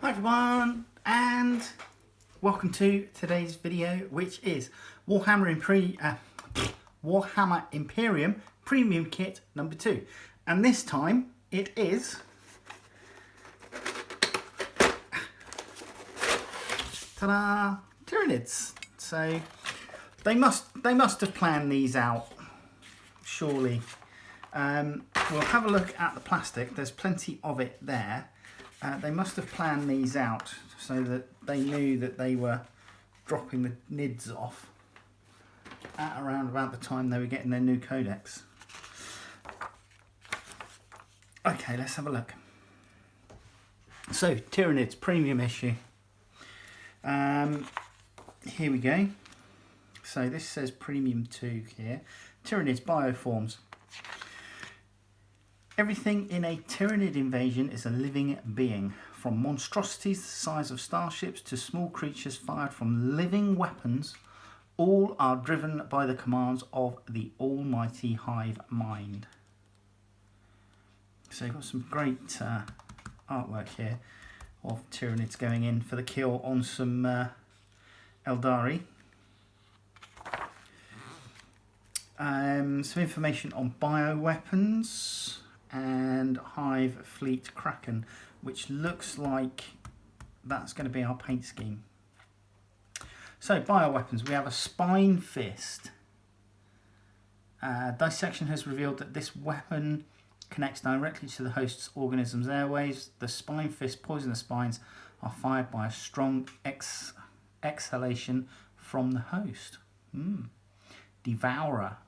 Hi everyone, and welcome to today's video, which is Warhammer Imperium Premium Kit number 2. And this time it is ta-da! Tyranids. So they must have planned these out, surely. We'll have a look at the plastic. There's plenty of it there. They must have planned these out so that they knew that they were dropping the nids off at around about the time they were getting their new codex. Okay, let's have a look. So, Tyranids Premium issue. Here we go. So this says Premium 2 here. Tyranids Bioforms. Everything in a Tyranid invasion is a living being, from monstrosities the size of starships to small creatures fired from living weapons. All are driven by the commands of the almighty hive mind. So you've got some great artwork here of Tyranids going in for the kill on some Eldari. Some information on bioweapons and Hive Fleet Kraken, which looks like that's going to be our paint scheme. So, bioweapons, we have a Spine Fist. Dissection has revealed that this weapon connects directly to the host's organism's airways. The Spine Fist poisonous spines are fired by a strong exhalation from the host. Devourer.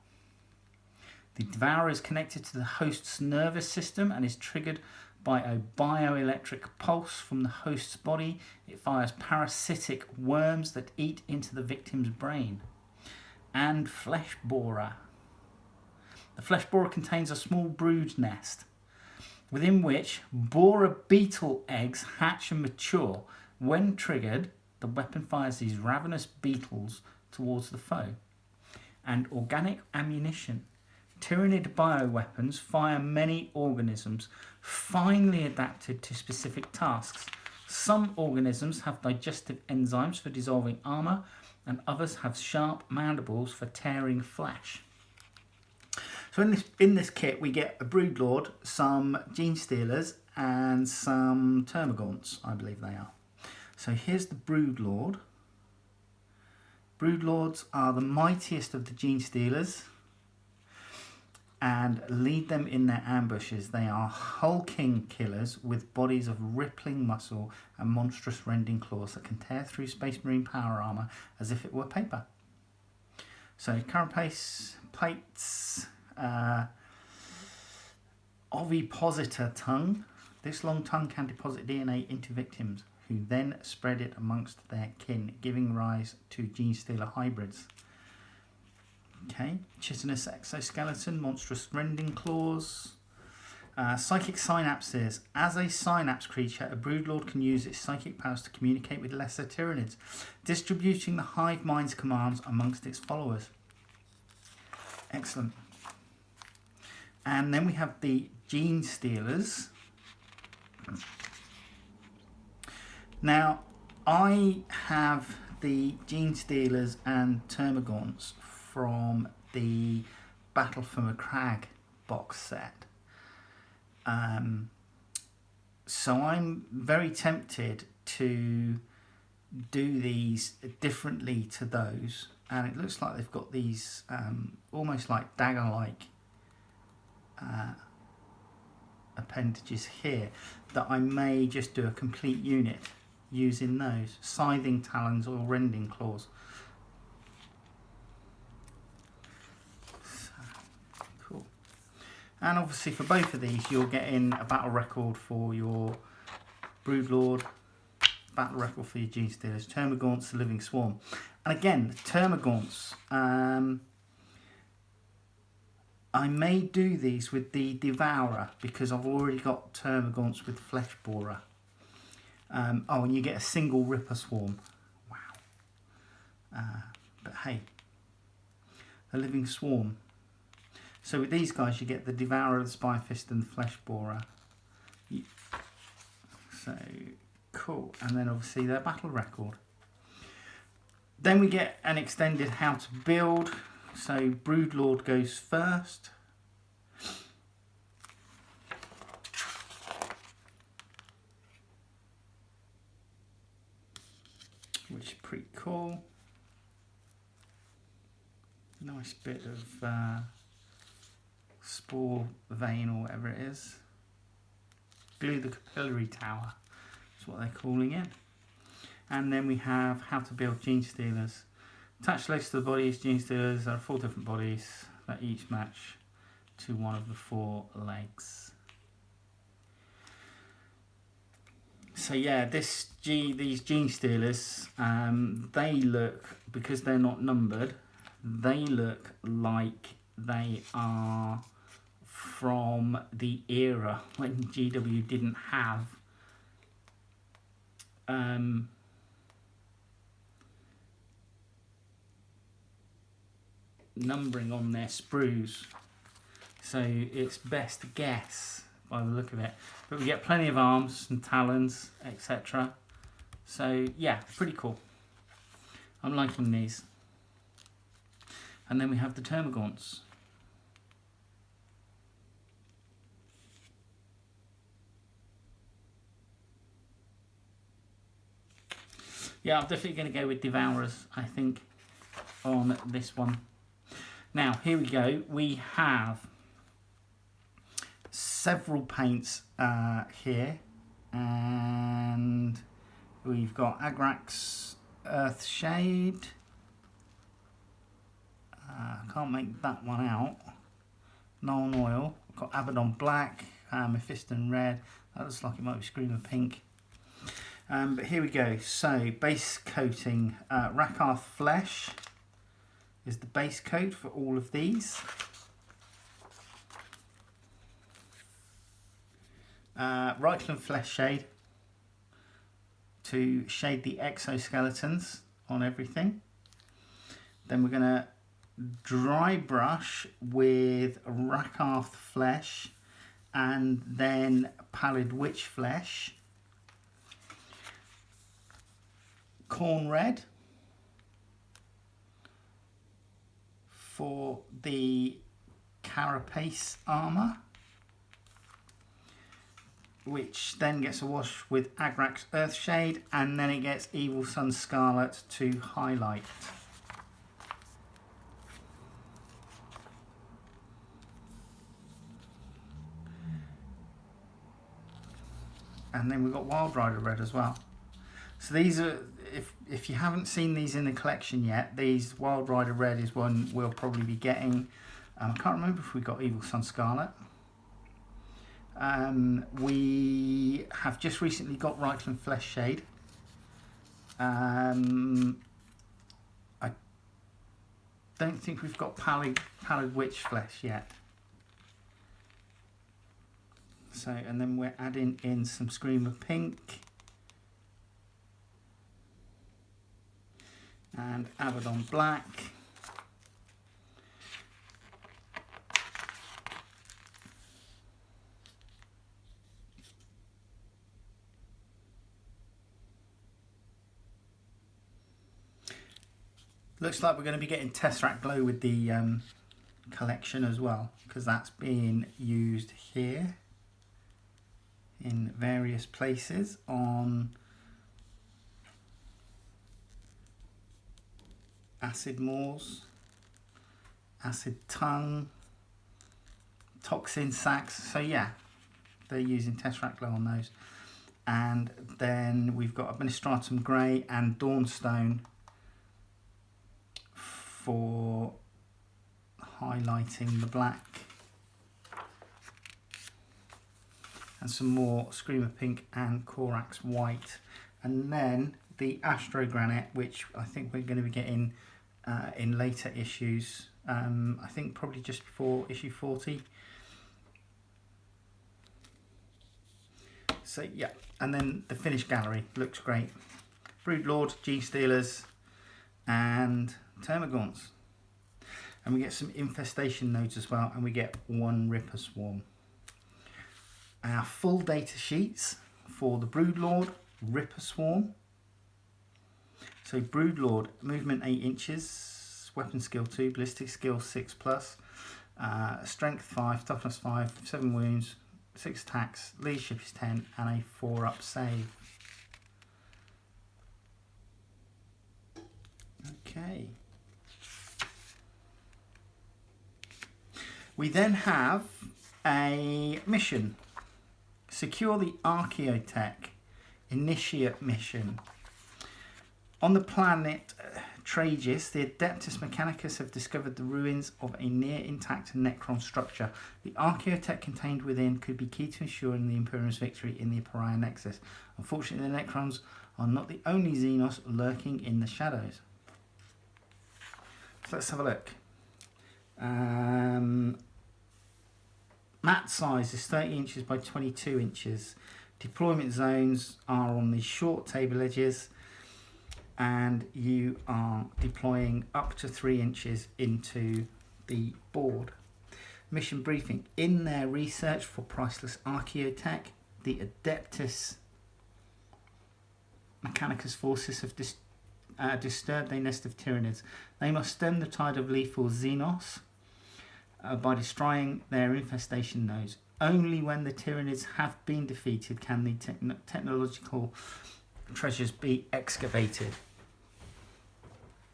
The Devourer is connected to the host's nervous system and is triggered by a bioelectric pulse from the host's body. It fires parasitic worms that eat into the victim's brain. And Flesh Borer. The Flesh Borer contains a small brood nest, within which borer beetle eggs hatch and mature. When triggered, the weapon fires these ravenous beetles towards the foe. And organic ammunition. Tyranid bioweapons fire many organisms, finely adapted to specific tasks. Some organisms have digestive enzymes for dissolving armour, and others have sharp mandibles for tearing flesh. So in this kit we get a Broodlord, some Gene Stealers, and some Termagants, I believe they are. So here's the Broodlord. Broodlords are the mightiest of the Gene Stealers and lead them in their ambushes. They are hulking killers with bodies of rippling muscle and monstrous rending claws that can tear through Space Marine power armour as if it were paper. So carapace, plates, ovipositor tongue. This long tongue can deposit DNA into victims, who then spread it amongst their kin, giving rise to Gene Stealer hybrids. Okay, chitinous exoskeleton, monstrous rending claws. Psychic synapses. As a synapse creature, a Broodlord can use its psychic powers to communicate with lesser Tyranids, distributing the hive mind's commands amongst its followers. Excellent. And then we have the Gene Stealers. Now, I have the Gene Stealers and Termagants from the Battle for Macragge box set. So I'm very tempted to do these differently to those. And it looks like they've got these almost like dagger-like appendages here, that I may just do a complete unit using those. Scything talons or rending claws. So, cool. And obviously for both of these you'll get in a battle record for your Broodlord, battle record for your Gene Stealers, Termagants, the Living Swarm. And again, Termagants, I may do these with the Devourer because I've already got Termagants with Flesh Borer. Oh, and you get a single Ripper Swarm. Wow. But hey, the Living Swarm. So with these guys you get the Devourer, the Spy Fist and the Flesh Borer. So Cool. And then obviously their battle record. Then we get an extended how to build. So Broodlord goes first. Which is pretty cool. Nice bit of spore vein or whatever it is. Glue the capillary tower. That's what they're calling it. And then we have how to build gene stealers. Attach legs to the bodies. Gene stealers are 4 different bodies that each match to one of the 4 legs. So yeah, these gene stealers, they look, because they're not numbered, they look like they are from the era when GW didn't have numbering on their sprues. So it's best to guess by the look of it. But we get plenty of arms and talons, etc. So yeah, pretty cool. I'm liking these. And then we have the termagants. Yeah, I'm definitely going to go with Devourers, I think, on this one. Now, here we go. We have several paints here. And we've got Agrax Earthshade. Can't make that one out. Nuln Oil. We've got Abaddon Black, Mephiston Red. That looks like it might be Screamer Pink. But here we go. So base coating, Rakarth Flesh is the base coat for all of these. Reichland Flesh Shade to shade the exoskeletons on everything. Then we're going to dry brush with Rakarth Flesh and then Pallid Witch Flesh. Corn Red for the carapace armour, which then gets a wash with Agrax Earthshade, and then it gets Evil Sun Scarlet to highlight. And then we've got Wild Rider Red as well. So these are, if you haven't seen these in the collection yet, these Wild Rider Red is one we'll probably be getting. I can't remember if we got Evil Sun Scarlet. We have just recently got Reichland Flesh Shade. I don't think we've got Pallid Witch Flesh yet. So, and then we're adding in some Screamer Pink. And Abaddon Black. Looks like we're going to be getting Tesseract Glow with the collection as well, because that's being used here in various places on Acid Maws, Acid Tongue, Toxin Sacs. So yeah, they're using Tesseract Glow on those. And then we've got Administratum Grey and Dawnstone for highlighting the black. And some more Screamer Pink and Corax White. And then the Astro Granite, which I think we're going to be getting in later issues. I think probably just before issue 40. So yeah, and then the finished gallery looks great. Broodlord, G-Stealers and Termagants. And we get some infestation nodes as well, and we get 1 Ripper Swarm. Our full data sheets for the Broodlord Ripper Swarm. So Broodlord, movement 8 inches, weapon skill 2, ballistic skill 6+, strength 5, toughness 5, 7 wounds, 6 attacks, leadership is 10, and a 4-up save. Okay. We then have a mission. Secure the Archaeotech Initiate mission. On the planet Tragus, the Adeptus Mechanicus have discovered the ruins of a near-intact Necron structure. The Archaeotech contained within could be key to ensuring the Imperium's victory in the Pariah Nexus. Unfortunately, the Necrons are not the only Xenos lurking in the shadows. So let's have a look. Mat size is 30 inches by 22 inches. Deployment zones are on the short table edges, and you are deploying up to 3 inches into the board. Mission briefing. In their research for priceless Archaeotech, the Adeptus Mechanicus forces have disturbed a nest of Tyranids. They must stem the tide of lethal Xenos by destroying their infestation nodes. Only when the Tyranids have been defeated can the technological treasures be excavated.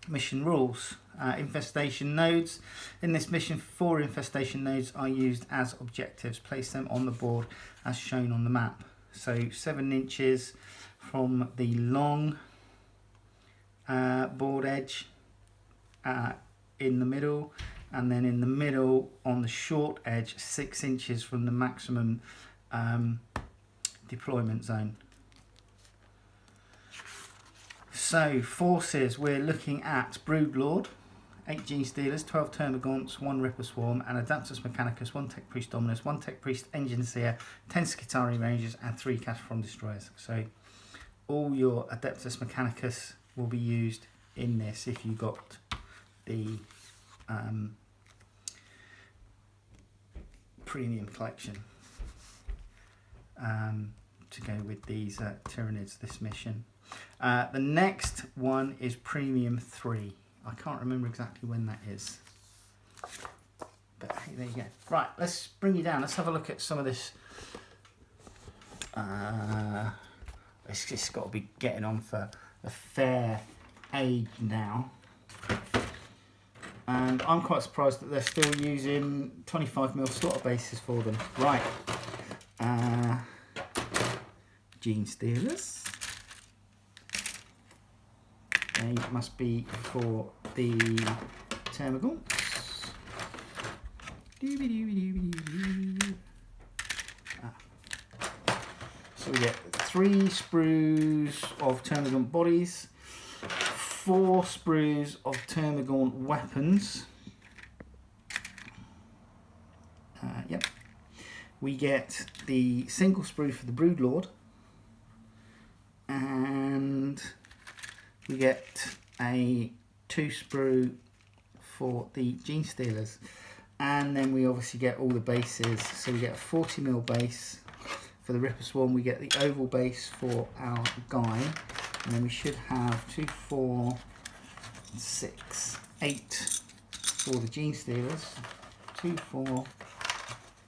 Mission rules. Infestation nodes. In this mission, 4 infestation nodes are used as objectives. Place them on the board as shown on the map. So 7 inches from the long board edge in the middle, and then in the middle on the short edge 6 inches from the maximum deployment zone. So forces, we're looking at Broodlord, 8 Gene Stealers, 12 Termagants, 1 Ripper Swarm, and Adeptus Mechanicus, 1 Tech Priest Dominus, 1 Tech Priest Engine Seer, 10 Skitarii Rangers, and 3 Cataphrone Destroyers. So all your Adeptus Mechanicus will be used in this if you got the premium collection to go with these Tyranids, this mission. The next one is Premium 3. I can't remember exactly when that is, but hey, there you go. Right, let's bring you down. Let's have a look at some of this. It's just got to be getting on for a fair age now. And I'm quite surprised that they're still using 25mm slaughter bases for them. Right. Gene Stealers. They must be for the Termagants. So we get 3 sprues of Termagant bodies, 4 sprues of Termagant weapons. Yep. We get the single sprue for the Broodlord, and we get a 2 sprue for the Gene Stealers, and then we obviously get all the bases. So we get a 40mm base for the Ripper Swarm, we get the oval base for our guy, and then we should have 2, 4, 6, 8 for the Gene Stealers, 2, 4,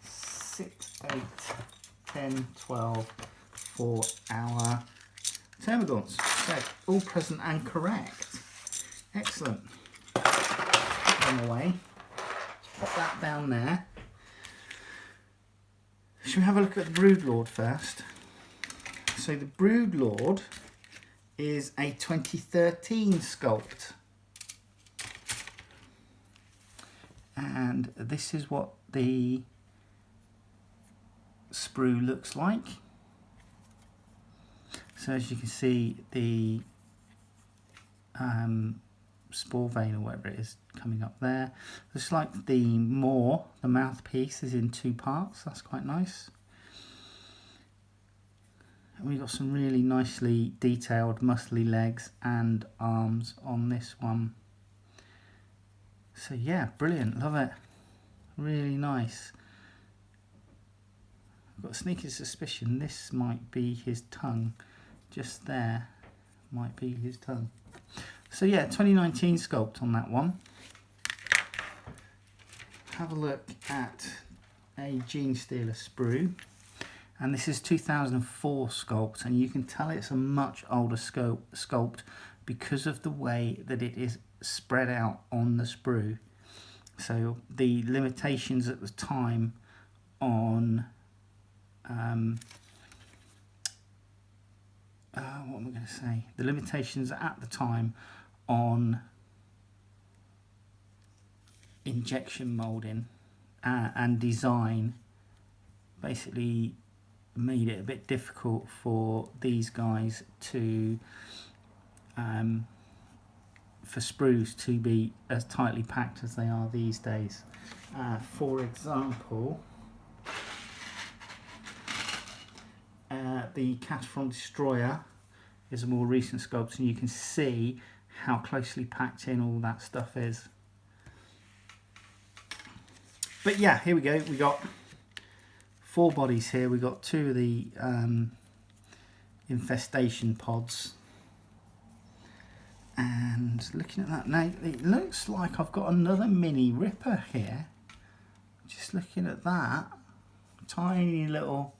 6, 8, 10, 12 for our Termagants. So all present and correct. Excellent. Put them away. Let's pop that down there. Should we have a look at the Broodlord first? So the Broodlord is a 2013 sculpt. And this is what the sprue looks like. So as you can see, the spore vein or whatever it is coming up there. Just like the mouthpiece is in 2 parts. That's quite nice. And we've got some really nicely detailed muscly legs and arms on this one. So yeah, brilliant, love it. Really nice. I've got a sneaky suspicion this might be his tongue, just there might be his tongue. So yeah, 2019 sculpt on that one. Have a look at a Gene Stealer sprue, and this is 2004 sculpt, and you can tell it's a much older sculpt because of the way that it is spread out on the sprue. So the limitations at the time on what am I going to say? The limitations at the time on injection molding and design basically made it a bit difficult for these guys to for sprues to be as tightly packed as they are these days. For example, the Cataphront Destroyer is a more recent sculpt, and you can see how closely packed in all that stuff is. But yeah, here we go. We got 4 bodies here. We got 2 of the infestation pods. And looking at that now, it looks like I've got another mini Ripper here. Just looking at that, tiny little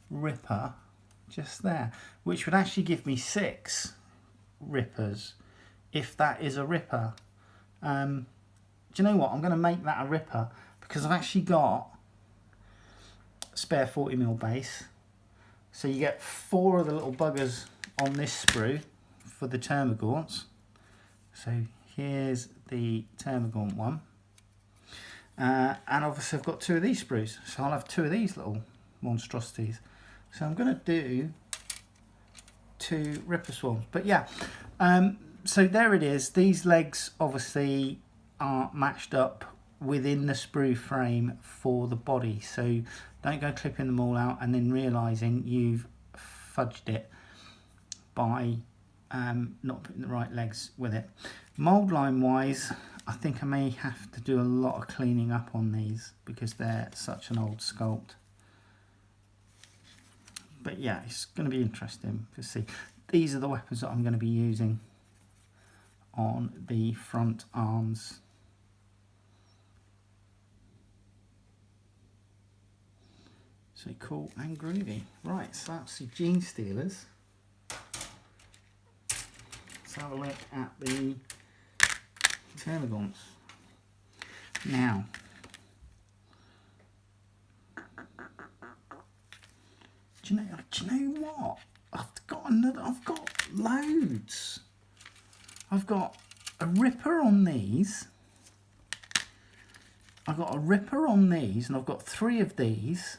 Ripper just there, which would actually give me 6 Rippers if that is a Ripper. Do you know what? I'm going to make that a Ripper because I've actually got a spare 40mm base. So you get 4 of the little buggers on this sprue for the Termagants. So here's the Termagant one. And obviously I've got 2 of these sprues. So I'll have 2 of these little monstrosities. So I'm going to do 2 Ripper Swarms. But yeah, so there it is. These legs obviously are matched up within the sprue frame for the body. So don't go clipping them all out and then realising you've fudged it by not putting the right legs with it. Mould line wise, I think I may have to do a lot of cleaning up on these because they're such an old sculpt. But yeah, it's going to be interesting to see. These are the weapons that I'm going to be using on the front arms. So cool and groovy. Right, so that's the Gene Stealers. Let's have a look at the Termagants. Now, do you know what? I've got loads. I've got a Ripper on these. I've got a Ripper on these, and I've got 3 of these.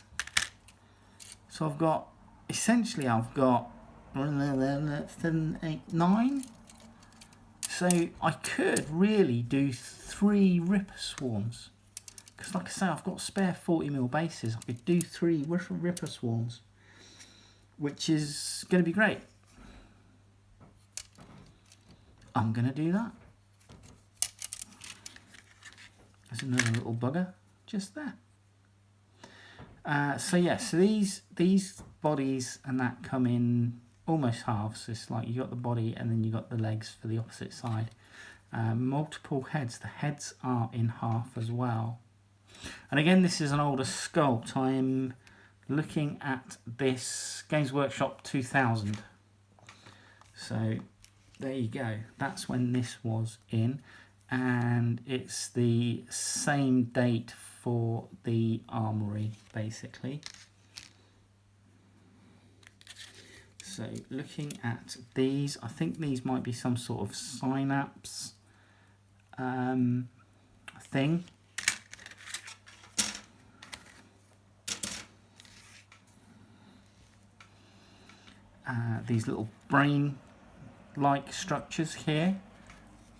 So I've got, essentially I've got 7, 8, 9. So I could really do 3 Ripper Swarms. Because like I say, I've got spare 40mm bases. I could do 3 Ripper Swarms, which is going to be great. I'm going to do that. There's another little bugger just there. So yeah, so these bodies and that come in almost halves. It's like you got the body and then you got the legs for the opposite side. Multiple heads. The heads are in half as well. And again, this is an older sculpt. I'm looking at this Games Workshop 2000. So there you go. That's when this was in. And it's the same date for the armory, basically. So looking at these, I think these might be some sort of synapse thing. These little brain-like structures here.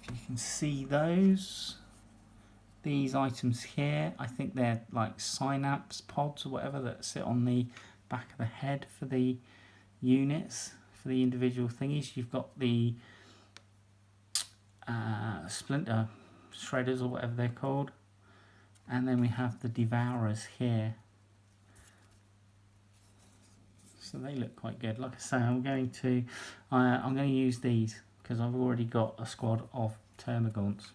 You can see those. These items here, I think they're like synapse pods or whatever that sit on the back of the head for the units, for the individual thingies. You've got the splinter shredders or whatever they're called. And then we have the devourers here. So So they look quite good. Like I say, I'm going to use these because I've already got a squad of termagants,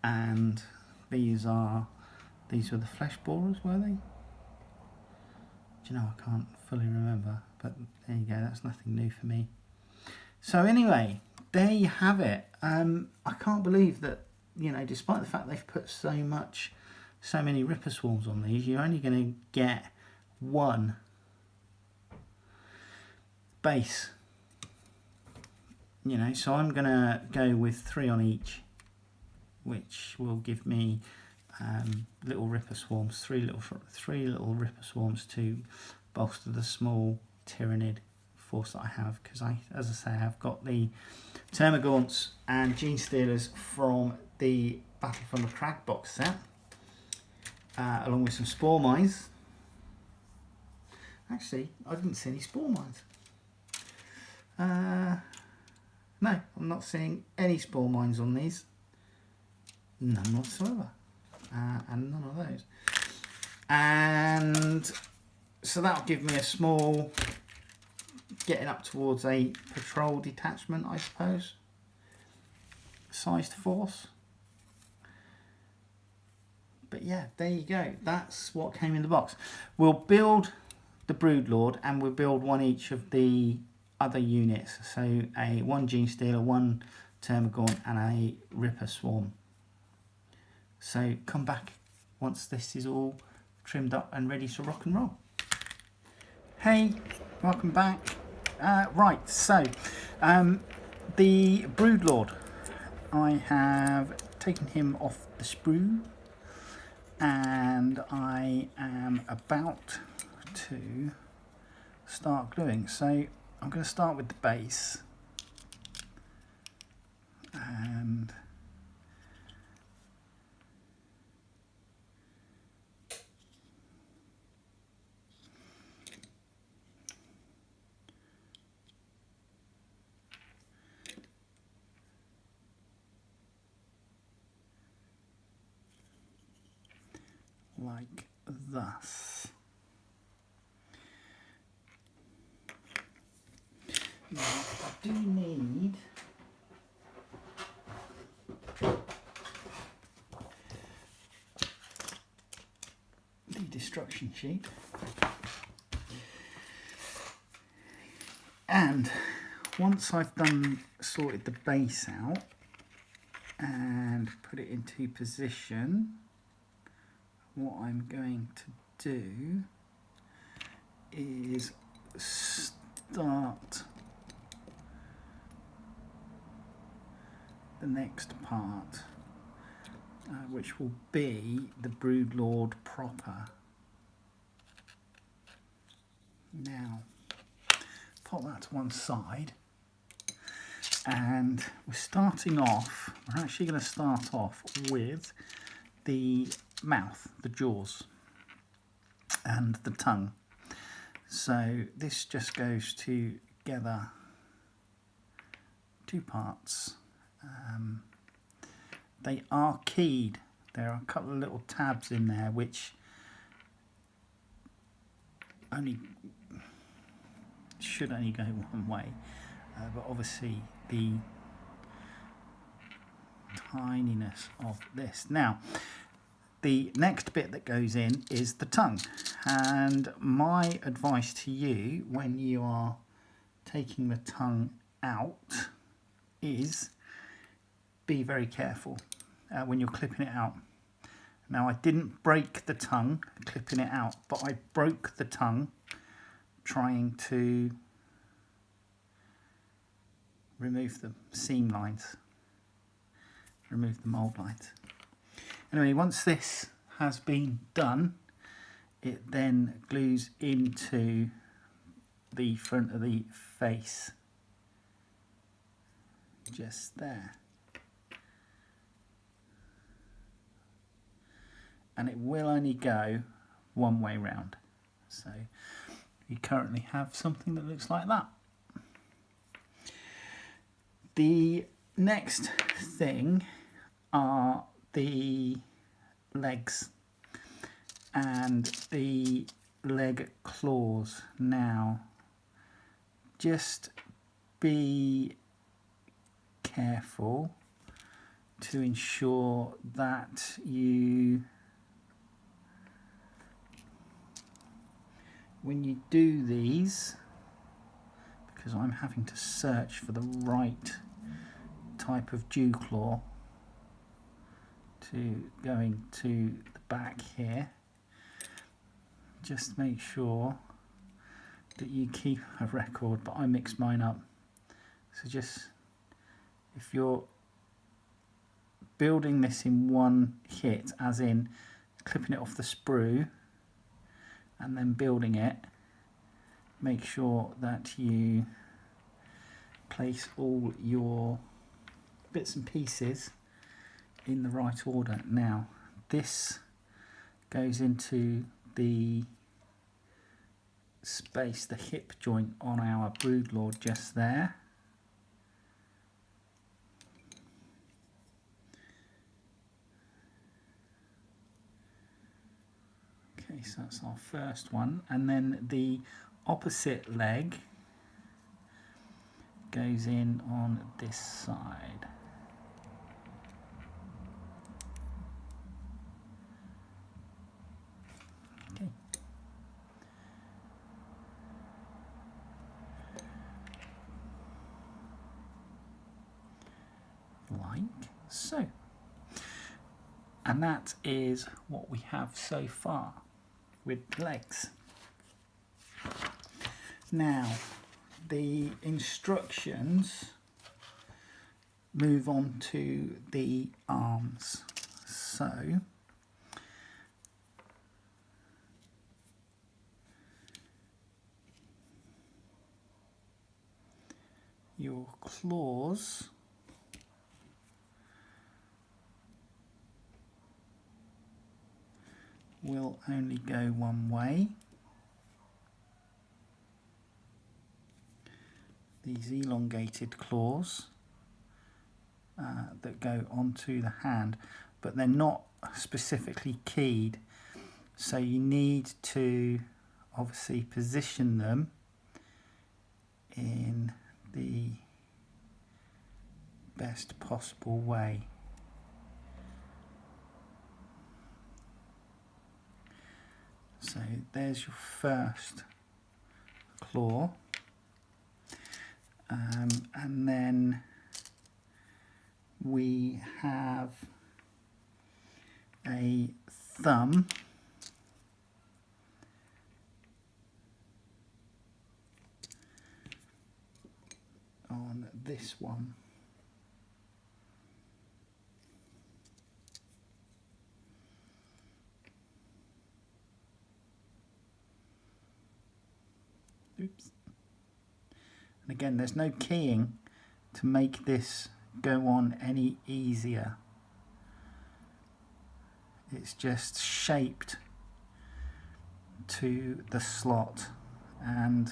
and these were the flesh borers, were they? Do you know, I can't fully remember, but there you go. That's nothing new for me. So anyway, there you have it. I can't believe that, you know, despite the fact they've put so many Ripper Swarms on these, you're only going to get one base. You know, so I'm going to go with 3 on each, which will give me little Ripper Swarms, three little Ripper Swarms to bolster the small Tyranid force that I have, because as I say, I've got the Termagaunts and Gene Stealers from the Battle from the Crag box set, along with some Spore Mines. Actually, I didn't see any Spore Mines. No, I'm not seeing any Spore Mines on these. None whatsoever. And none of those. And so that'll give me a small, getting up towards a patrol detachment, I suppose, sized force. But yeah, there you go. That's what came in the box. We'll build the Broodlord, and we'll build one each of the other units. So one Gene Stealer, one Termagaunt, and a Ripper Swarm. So come back once this is all trimmed up and ready to rock and roll. Hey, welcome back. Right, so the Broodlord, I have taken him off the sprue, and I am about to start gluing. So I'm going to start with the base, and like thus. Now I do need the destruction sheet, and once I've sorted the base out and put it into position, what I'm going to do is start the next part, which will be the Broodlord proper. Now, put that to one side, and we're actually going to start off with the mouth, the jaws, and the tongue. So this just goes together, 2 parts. They are keyed. There are a couple of little tabs in there which should only go one way, but obviously the tininess of this. Now, the next bit that goes in is the tongue, and my advice to you when you are taking the tongue out is be very careful when you're clipping it out. Now, I didn't break the tongue clipping it out, but I broke the tongue trying to remove the seam lines, remove the mould lines. Anyway, once this has been done, it then glues into the front of the face, just there. And it will only go one way round. So you currently have something that looks like that. The next thing are the legs, and the leg claws. Now, just be careful to ensure that when you do these, because I'm having to search for the right type of dew claw to going to the back here, just make sure that you keep a record, but I mixed mine up. So just, if you're building this in one hit, as in clipping it off the sprue and then building it, make sure that you place all your bits and pieces in the right order. Now, this goes into the space, the hip joint on our broodlord just there. Okay, so that's our first one, and then the opposite leg goes in on this side. Okay. Like so. And that is what we have so far with legs. Now, the instructions move on to the arms. So, your claws will only go one way. These elongated claws that go onto the hand, but they're not specifically keyed, so you need to obviously position them in the best possible way. So there's your first claw, and then we have a thumb on this one. Oops. And again, there's no keying to make this go on any easier. It's just shaped to the slot, and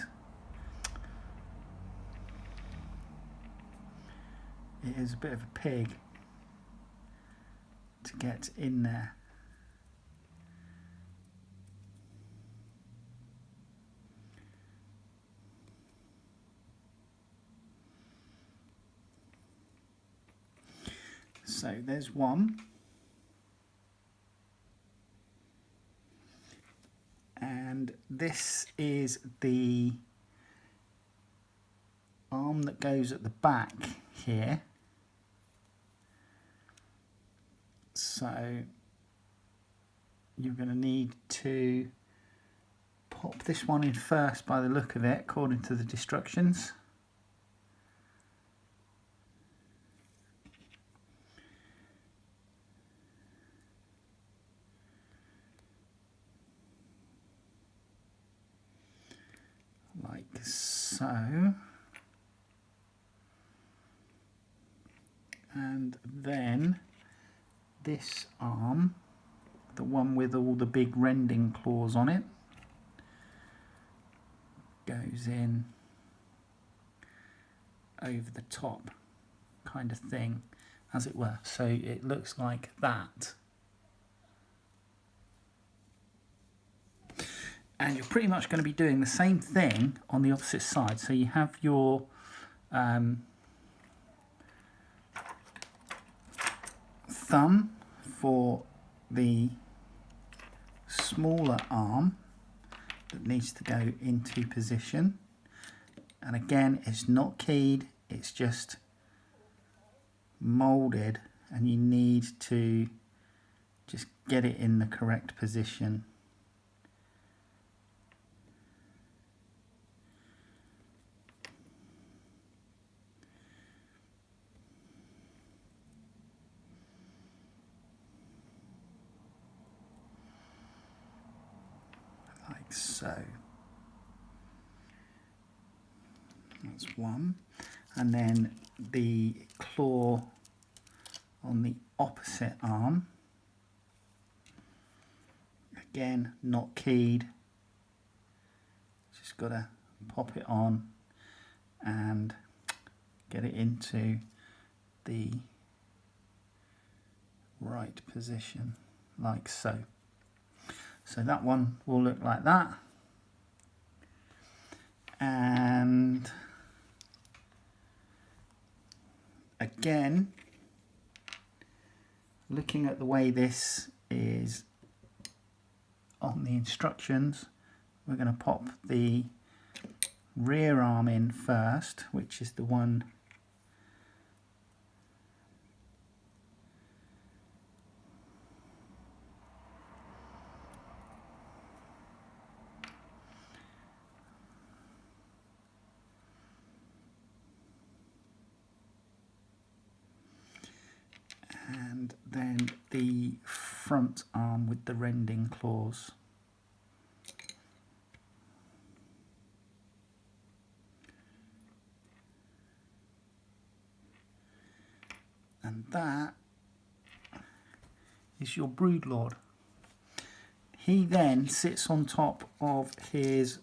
it is a bit of a pig to get in there. So there's one, and this is the arm that goes at the back here. So you're going to need to pop this one in first by the look of it, according to the instructions. Like so. And then this arm, the one with all the big rending claws on it, goes in over the top, kind of thing, as it were. So it looks like that. And you're pretty much going to be doing the same thing on the opposite side. So you have your thumb for the smaller arm that needs to go into position. And again, it's not keyed, it's just moulded, and you need to just get it in the correct position. Like so. That's one. And then the claw on the opposite arm. Again, not keyed. Just got to pop it on and get it into the right position, like so. So that one will look like that. And again, looking at the way this is on the instructions, we're going to pop the rear arm in first, which is the one and then the front arm with the rending claws. And that is your Broodlord. He then sits on top of his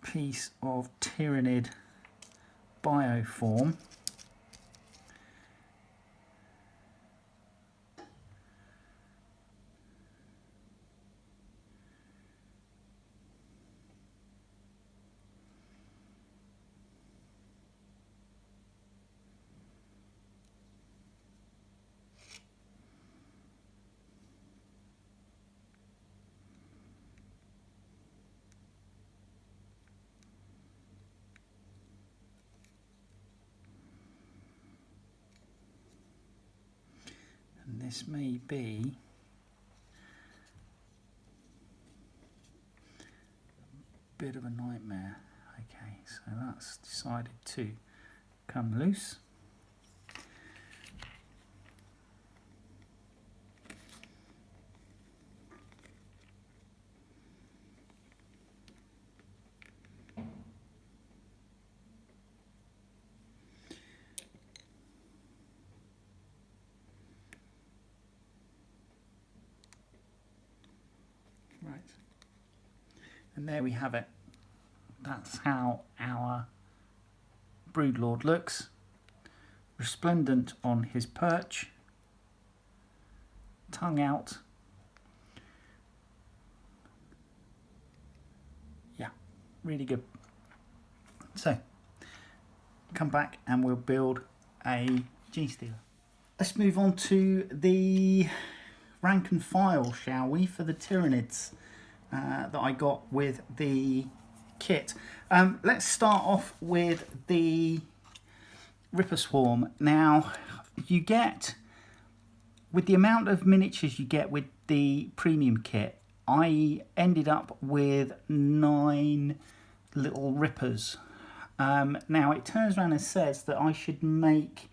piece of Tyranid bioform. This may be a bit of a nightmare. Okay, so that's decided to come loose. Right, and there we have it. That's how our Broodlord looks. Resplendent on his perch, tongue out. Yeah, really good. So, come back and we'll build a G-Stealer. Let's move on to the rank and file, shall we, for the Tyranids that I got with the kit. Let's start off with the Ripper Swarm. Now, you get, with the amount of miniatures you get with the premium kit, I ended up with 9 little Rippers. Now, it turns around and says that I should make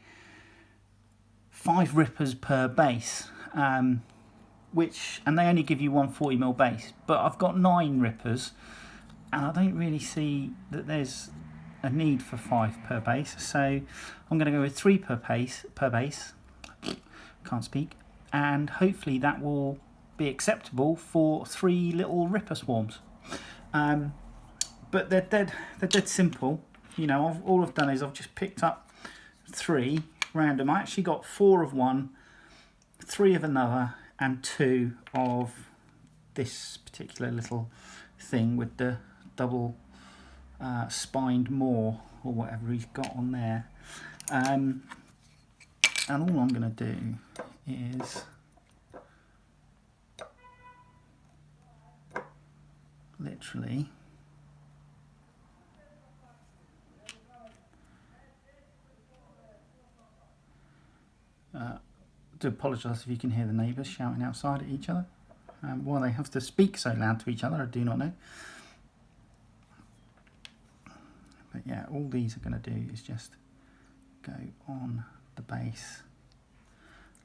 5 Rippers per base. And they only give you 140mm base, but I've got 9 Rippers and I don't really see that there's a need for 5 per base, so I'm going to go with 3 per base, can't speak, and hopefully that will be acceptable for 3 little Ripper Swarms. But they're dead simple, you know. All I've done is I've just picked up 3 random. I actually got 4 of one, 3 of another, and 2 of this particular little thing with the double spined maw or whatever he's got on there. And all I'm going to do is literally do apologise if you can hear the neighbours shouting outside at each other. Why they have to speak so loud to each other, I do not know. But yeah, all these are going to do is just go on the base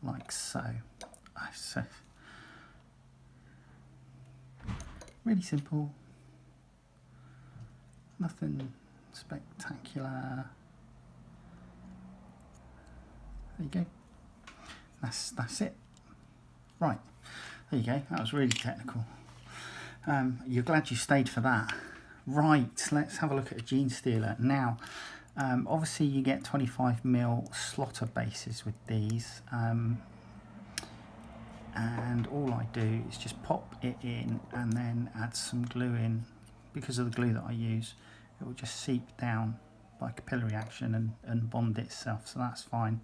like so. So really simple, nothing spectacular. There you go. That's it. Right, there you go. That was really technical. You're glad you stayed for that. Right, let's have a look at a gene stealer now. Obviously, you get 25mm slotter bases with these, and all I do is just pop it in and then add some glue in. Because of the glue that I use, it will just seep down by capillary action and bond itself, so that's fine.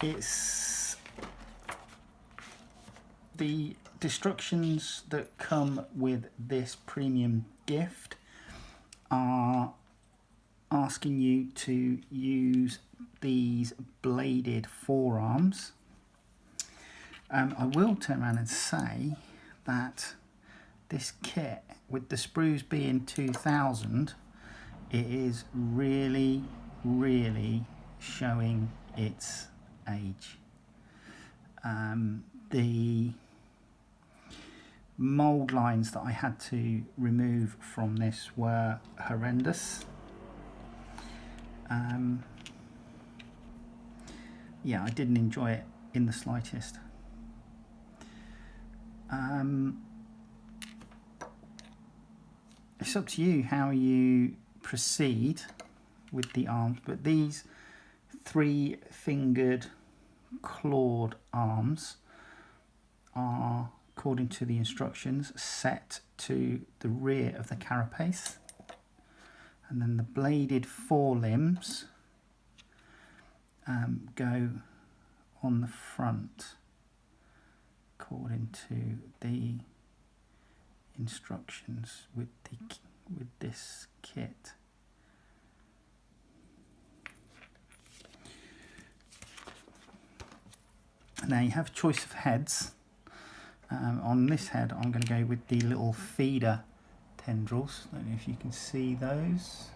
It's the destructions that come with this premium gift are asking you to use these bladed forearms. I will turn around and say that this kit, with the sprues being 2000, it is really showing its age. The mould lines that I had to remove from this were horrendous. Yeah, I didn't enjoy it in the slightest. It's up to you how you proceed with the arms, but these 3-fingered clawed arms are, according to the instructions, set to the rear of the carapace, and then the bladed forelimbs go on the front according to the instructions with this kit. Now you have a choice of heads. On this head I'm going to go with the little feeder tendrils. I don't know if you can see those.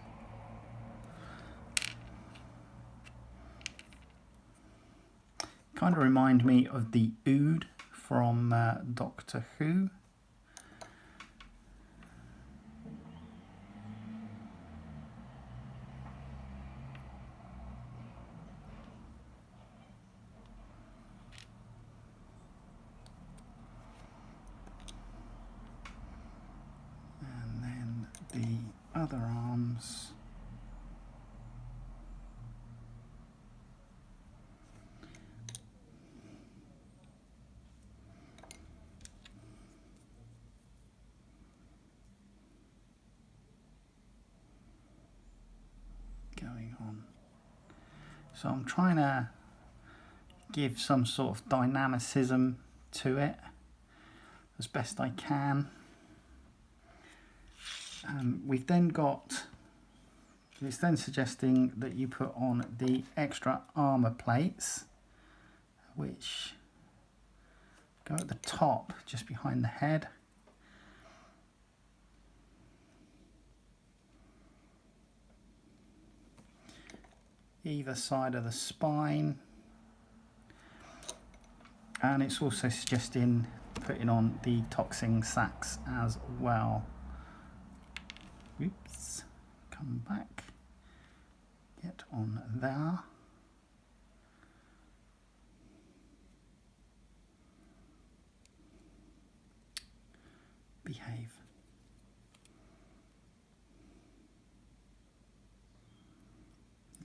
Kind of remind me of the Ood from Doctor Who. And then the other arms. Going on. So I'm trying to give some sort of dynamicism to it as best I can. We've then got, it's then suggesting that you put on the extra armour plates, which go at the top just behind the head. Either side of the spine, and it's also suggesting putting on the Toxin Sacs as well. Oops, come back, get on there. Behave.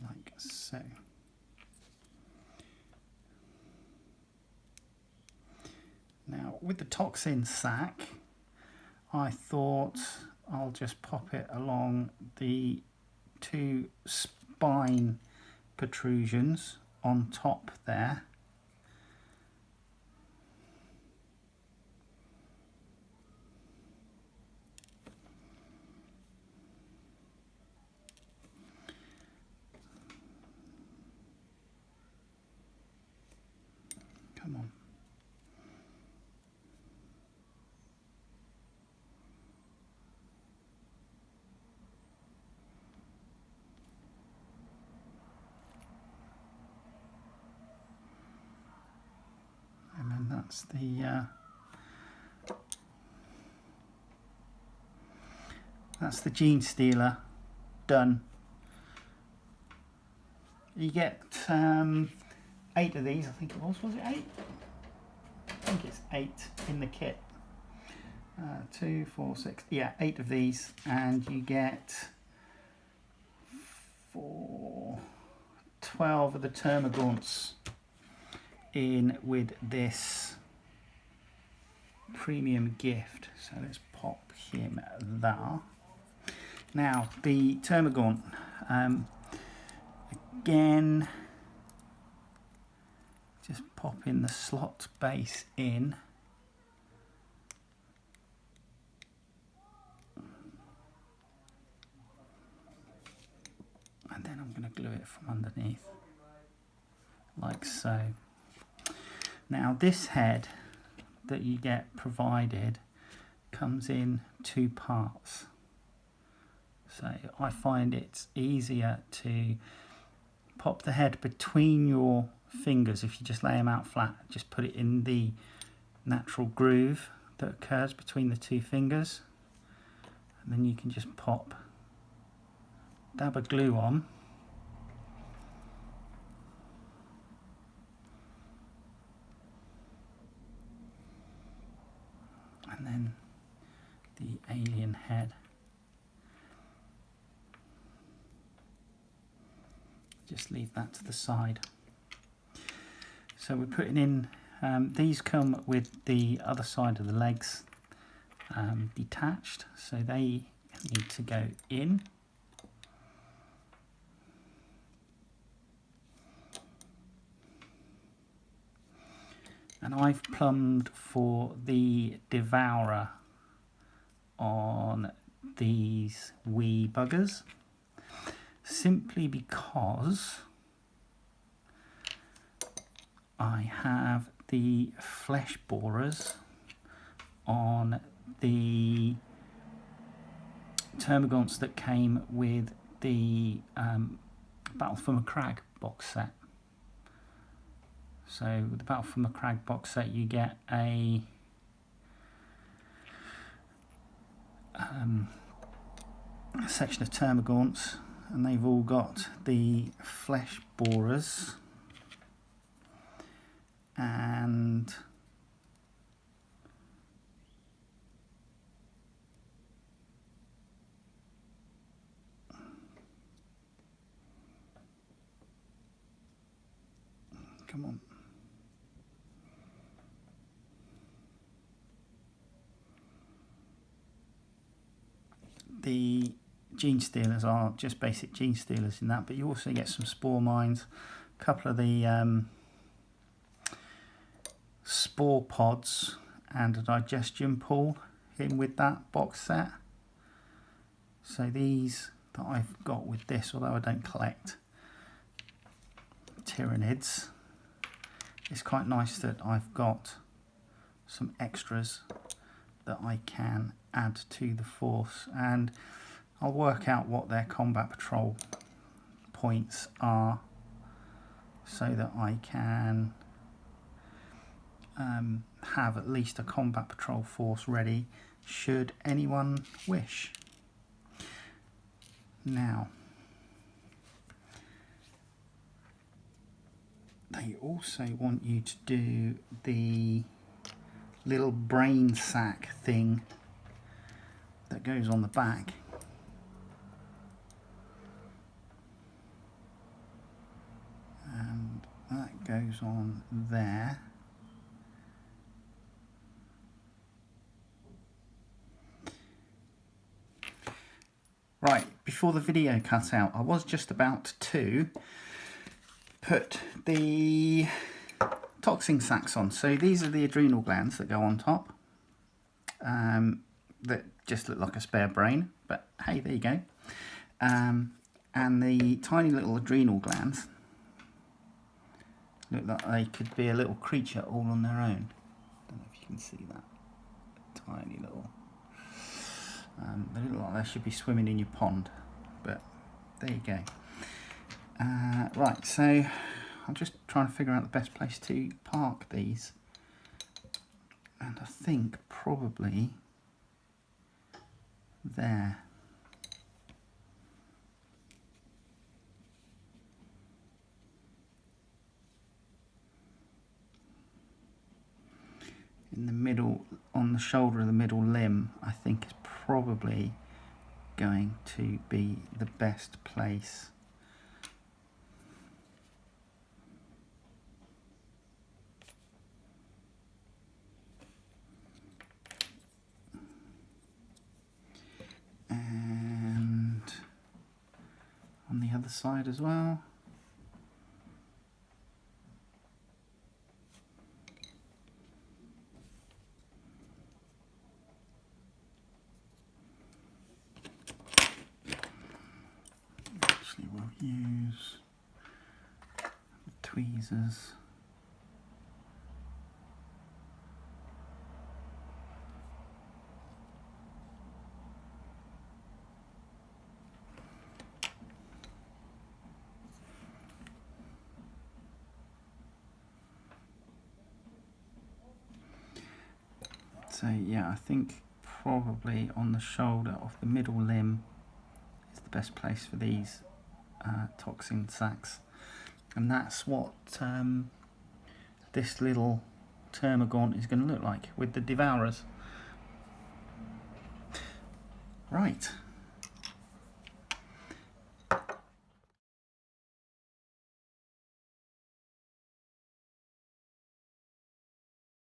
Like so. with the Toxin Sac, I thought I'll just pop it along the 2 spine protrusions on top there. Come on. And then that's the gene stealer done. You get 8 of these, I think it was it 8? I think it's 8 in the kit. 2, 4, 6, yeah, 8 of these, and you get 12 of the Termagants in with this premium gift. So let's pop him there. Now the Termagant, again, just pop in the slot base in. And then I'm going to glue it from underneath, like so. Now this head that you get provided comes in 2 parts. So I find it's easier to pop the head between your fingers. If you just lay them out flat, just put it in the natural groove that occurs between the 2 fingers, and then you can just pop, dab a glue on, and then the alien head. Just leave that to the side. So we're putting in, these come with the other side of the legs detached, so they need to go in. And I've plumbed for the Devourer on these wee buggers, simply because I have the flesh borers on the Termagants that came with the Battle for Macragge box set. So with the Battle for Macragge box set, you get a section of Termagants, and they've all got the flesh borers, and come on. The gene stealers are just basic gene stealers in that, but you also get some spore mines, a couple of the spore pods, and a digestion pool in with that box set. So these that I've got with this, although I don't collect Tyranids, it's quite nice that I've got some extras that I can add to the force, and I'll work out what their combat patrol points are so that I can have at least a combat patrol force ready should anyone wish. Now, they also want you to do the little brain sack thing that goes on the back. And that goes on there. Right, before the video cut out, I was just about to put the Toxin Sacs on. So these are the adrenal glands that go on top. That just look like a spare brain, but hey, there you go. And the tiny little adrenal glands look like they could be a little creature all on their own. Don't know if you can see that. Tiny little. They look like they should be swimming in your pond, but there you go. Right, so I'm just trying to figure out the best place to park these, and I think probably there. In the middle, on the shoulder of the middle limb, I think is probably going to be the best place. And on the other side as well. Actually, we'll use tweezers. So yeah, I think probably on the shoulder of the middle limb is the best place for these Toxin Sacs, and that's what this little termagant is going to look like with the devourers. Right.